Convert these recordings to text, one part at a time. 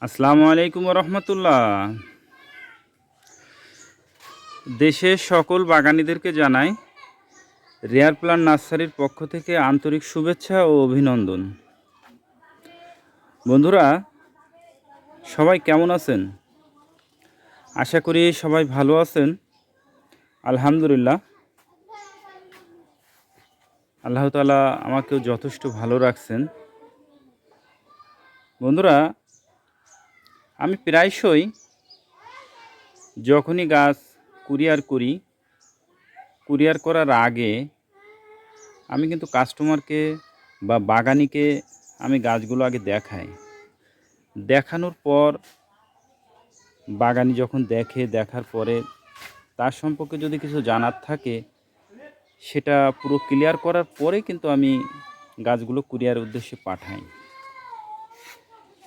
আসসালামু আলাইকুম রহমতুল্লাহ। দেশের সকল বাগানীদেরকে জানাই রেয়ার প্লান্ট নার্সারির পক্ষ থেকে আন্তরিক শুভেচ্ছা ও অভিনন্দন। বন্ধুরা, সবাই কেমন আছেন? আশা করি সবাই ভালো আছেন। আলহামদুলিল্লাহ, আল্লাহ তাআলা আমাকেও যথেষ্ট ভালো রাখছেন। বন্ধুরা, আমি প্রায়শই যখনই গাছ কুরিয়ার করার আগে আমি কিন্তু কাস্টমারকে বা বাগানিকে আমি গাছগুলো আগে দেখাই। দেখানোর পর বাগানি যখন দেখার পরে তার সম্পর্কে যদি কিছু জানার থাকে সেটা পুরো ক্লিয়ার করার পরে কিন্তু আমি গাছগুলো কুরিয়ার উদ্দেশ্যে পাঠাই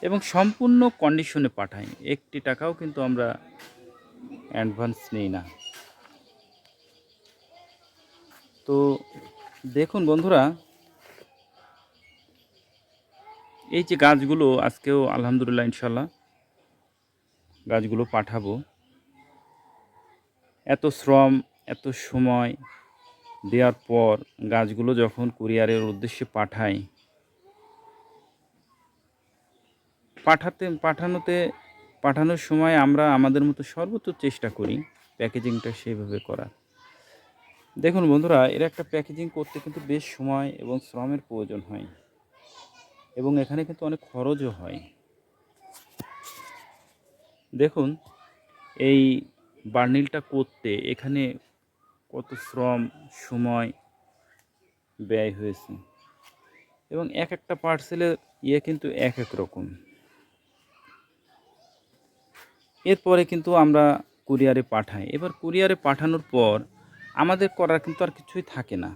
এবং সম্পূর্ণ কন্ডিশনে পাঠাই। একটি টাকাও কিন্তু আমরা অ্যাডভান্স নেই না। তো দেখুন বন্ধুরা, এই যে গাছগুলো আজকেও আলহামদুলিল্লাহ ইনশাল্লাহ গাছগুলো পাঠাবো। এত শ্রম, এত সময় দেওয়ার পর গাছগুলো যখন কুরিয়ারের উদ্দেশ্যে পাঠানোর সময় আমরা আমাদের মতো সর্বোচ্চ চেষ্টা করি প্যাকেজিংটা সেইভাবে করার। দেখুন বন্ধুরা, এর একটা প্যাকেজিং করতে কিন্তু বেশ সময় এবং শ্রমের প্রয়োজন হয় এবং এখানে কিন্তু অনেক খরচও হয়। দেখুন, এই বার্নিলটা করতে এখানে কত শ্রম, সময় ব্যয় হয়েছে এবং এক একটা পার্সেলের কিন্তু এক এক রকম। এরপরে কিন্তু আমরা কুরিয়ারে পাঠাই। এবার কুরিয়ারে পাঠানোর পর আমাদের করার কিন্তু আর কিছুই থাকে না,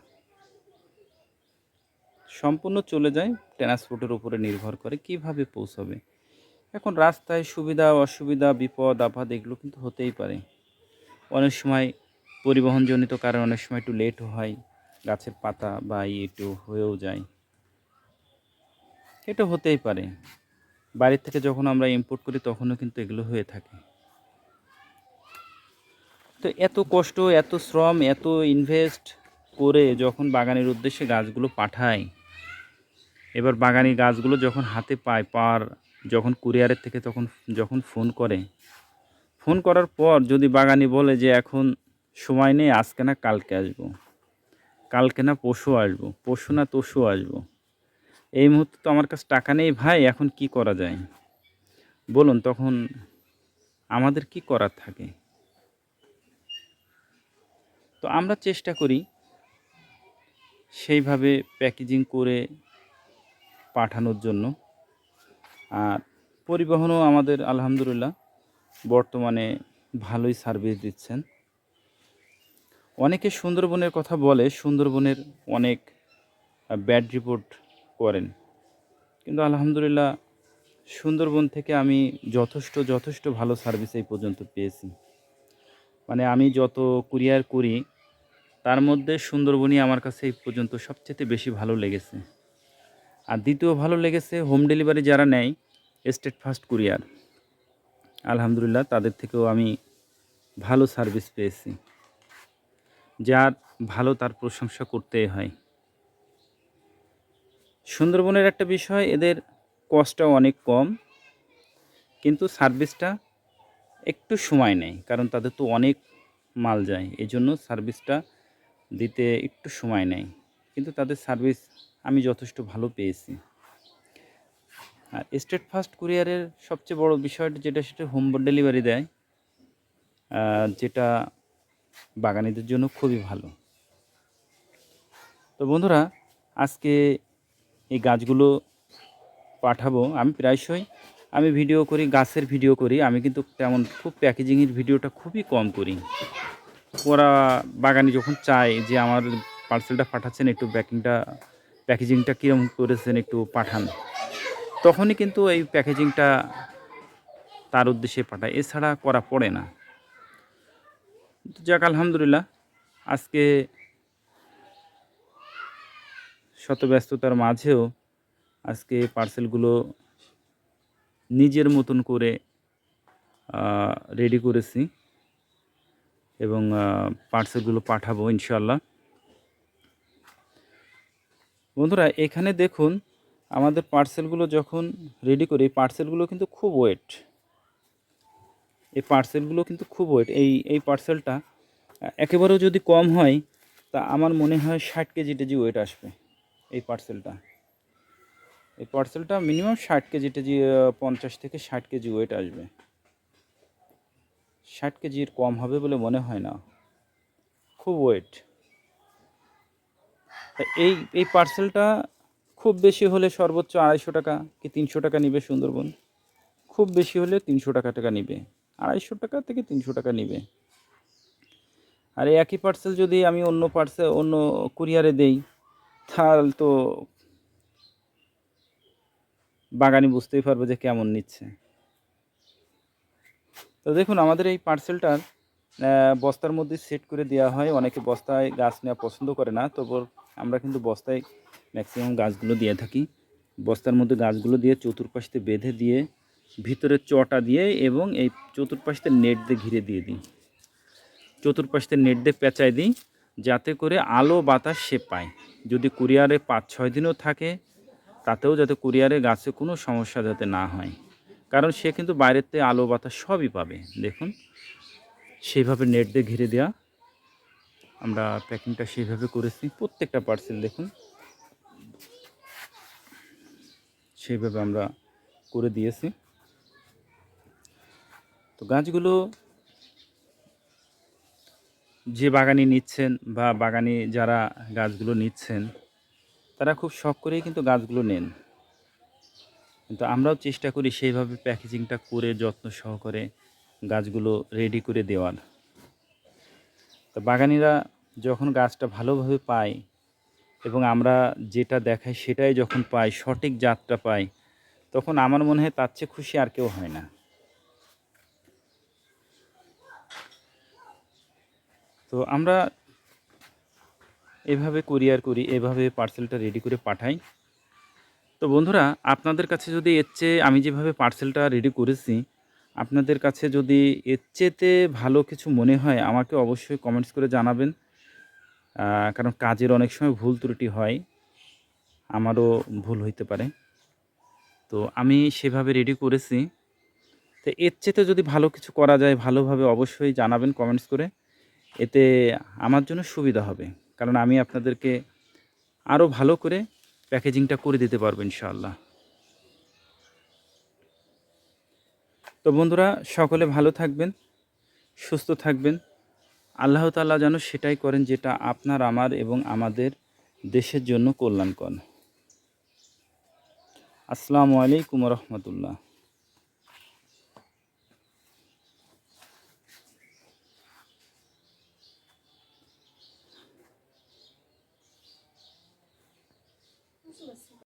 সম্পূর্ণ চলে যায় ট্রান্সপোর্টের উপরে নির্ভর করে কিভাবে পৌঁছাবে। এখন রাস্তায় সুবিধা অসুবিধা, বিপদ আপদ এগুলো কিন্তু হতেই পারে। অনেক সময় পরিবহনজনিত কারণে অনেক সময় একটু লেটও হয়, গাছের পাতা বা একটু হয়েও যায়, এটা হতেই পারে। বাইরে থেকে যখন আমরা ইম্পোর্ট করি তখনও কিন্তু এগুলো হয়ে থাকে। তো এত কষ্ট, এত শ্রম, এত ইনভেস্ট করে যখন বাগানের উদ্দেশ্যে গাছগুলো পাঠায়, এবার বাগানি গাছগুলো যখন হাতে পাওয়ার যখন কুরিয়ারের থেকে যখন ফোন করার পর যদি বাগানি বলে যে এখন সময় নেই, আজকে না কালকে আসবো, কালকে না পরশু আসবো, পরশু না তরশু আসবো, এই মুহূর্তে তো আমার কাছে টাকা নেই ভাই, এখন কি করা যায় বলুন, তখন আমাদের কি করার থাকে? তো আমরা চেষ্টা করি সেইভাবে প্যাকেজিং করে পাঠানোর জন্য। আর পরিবহনও আমাদের আলহামদুলিল্লাহ বর্তমানে ভালোই সার্ভিস দিচ্ছেন। অনেকে সুন্দরবনের কথা বলে, সুন্দরবনের অনেক ব্যাড রিপোর্ট করেন, কিন্তু আলহামদুলিল্লাহ সুন্দরবন থেকে আমি যথেষ্ট ভালো সার্ভিস এই পর্যন্ত পেয়েছি। মানে আমি যত কুরিয়ার করি তার মধ্যে সুন্দরবনই আমার কাছে এই পর্যন্ত সবচেয়ে বেশি ভালো লেগেছে। আর দ্বিতীয় ভালো লেগেছে হোম ডেলিভারি যারা নেয়, স্টেট ফার্স্ট কুরিয়ার, আলহামদুলিল্লাহ তাদের থেকেও আমি ভালো সার্ভিস পেয়েছি। যার ভালো তার প্রশংসা করতেই হয়। সুন্দরবনের একটা বিষয়, এদের কস্টটা অনেক কম, কিন্তু সার্ভিসটা একটু সময় নেয়, কারণ তাদের তো অনেক মাল যায়, এই জন্য সার্ভিসটা দিতে একটু সময় নেয়, কিন্তু তাদের সার্ভিস আমি যথেষ্ট ভালো পেয়েছি। আর স্টেট ফার্স্ট কুরিয়ারের সবচেয়ে বড় বিষয়টা যেটা, সেটা হোম ডেলিভারি দেয়, যেটা বাগানীদের জন্য খুবই ভালো। তো বন্ধুরা, আজকে এই গাছগুলো পাঠাবো। আমি প্রায়শই ভিডিও করি, গাছের ভিডিও করি, আমি কিন্তু তেমন খুব প্যাকেজিংয়ের ভিডিওটা খুবই কম করি। ওরা বাগানি যখন চায় যে আমার পার্সেলটা পাঠাচ্ছেন, একটু প্যাকেজিংটা কীরকম করেছেন একটু পাঠান, তখনই কিন্তু এই প্যাকেজিংটা তার উদ্দেশ্যে পাঠায়, এছাড়া করা পড়ে না। যাক আলহামদুলিল্লাহ, আজকে শত ব্যস্ততার মাঝেও আজকে পার্সেলগুলো নিজের মতন করে রেডি করেছি এবং পার্সেলগুলো পাঠাবো ইনশাআল্লাহ। বন্ধুরা এখানে দেখুন আমাদের পার্সেলগুলো যখন রেডি করি, পার্সেলগুলো কিন্তু খুব ওয়েট। এই পার্সেলগুলো কিন্তু খুব ওয়েট। এই পার্সেলটা একেবারেও যদি কম হয় তা আমার মনে হয় 60 কেজি ওয়েট আসবে এই পার্সেলটা। এই পার্সেলটা মিনিমাম 60 কেজি 50 থেকে 60 কেজি ওয়েট আসবে। 60 কেজির কম হবে বলে মনে হয় না, খুব ওয়েট। এই পার্সেলটা খুব বেশি হলে সর্বোচ্চ 250 টাকা কি 300 টাকা নিবে সুন্দরবন। খুব বেশি হলে 300 টাকা নিবে, 250 টাকা থেকে 300 টাকা নিবে। আর এই একই পার্সেল যদি আমি অন্য কুরিয়ারে দেই, তাহলে তো বাগানি বুঝতেই পারবে যে কেমন নিচ্ছে। তো দেখুন আমাদের এই পার্সেলটার বস্তার মধ্যে সেট করে দেওয়া হয়। অনেকে বস্তায় গাছ নেওয়া পছন্দ করে না, তবু আমরা কিন্তু বস্তায় ম্যাক্সিমাম গাছগুলো দিয়ে থাকি। বস্তার মধ্যে গাছগুলো দিয়ে চতুর্পাশে বেঁধে দিয়ে ভিতরে চটা দিয়ে এবং এই চতুর্পাশে নেট দিয়ে ঘিরে দিয়ে দিই। চতুর্পাশে নেট দিয়ে পেঁচায় দিই যাতে করে আলো বাতাস সে পায়। যদি কুরিয়ারে 5-6 দিনও থাকে তাতেও যাতে কুরিয়ারে গাছে কোনো সমস্যা যাতে না হয়, কারণ সে কিন্তু বাইরের থেকে আলো বাতাস সবই পাবে। দেখুন সেইভাবে নেট দিয়ে ঘিরে দেওয়া, আমরা প্যাকিংটা সেইভাবে করেছি। প্রত্যেকটা পার্সেল দেখুন সেইভাবে আমরা করে দিয়েছি। তো গাছগুলো যে বাগানি নিচ্ছেন বা বাগানি যারা গাছগুলো নিচ্ছেন তারা খুব শখ করেই কিন্তু গাছগুলো নেন, কিন্তু আমরাও চেষ্টা করি সেইভাবে প্যাকেজিংটা করে যত্ন সহকারে গাছগুলো রেডি করে দেওয়ার। তো বাগানিরা যখন গাছটা ভালোভাবে পায় এবং আমরা যেটা দেখাই সেটাই যখন পাই, সঠিক জাতটা পাই, তখন আমার মনে হয় তার চেয়ে খুশি আর কেউ হয় না। তো আমরা এভাবে কুরিয়ার করি, এভাবে পার্সেলটা রেডি করে পাঠাই। তো বন্ধুরা আপনাদের কাছে যদি এর চেয়ে আমি যেভাবে পার্সেলটা রেডি করেছি, আপনাদের কাছে যদি এর চেয়েতে ভালো কিছু মনে হয় আমাকে অবশ্যই কমেন্টস করে জানাবেন। কারণ কাজের অনেক সময় ভুল ত্রুটি হয়, আমারও ভুল হইতে পারে। তো আমি সেভাবে রেডি করেছি। তো এর চেয়েতে যদি ভালো কিছু করা যায় ভালোভাবে অবশ্যই জানাবেন কমেন্টস করে। এতে আমার জন্য সুবিধা হবে, কারণ আমি আপনাদেরকে আরও ভালো করে প্যাকেজিংটা করে দিতে পারবো ইনশাআল্লাহ। তো বন্ধুরা সকলে ভালো থাকবেন, সুস্থ থাকবেন। আল্লাহ তাআলা যেন সেটাই করেন যেটা আপনার, আমার এবং আমাদের দেশের জন্য কল্যাণকর। আসসালামু আলাইকুম ওয়া রাহমাতুল্লাহ।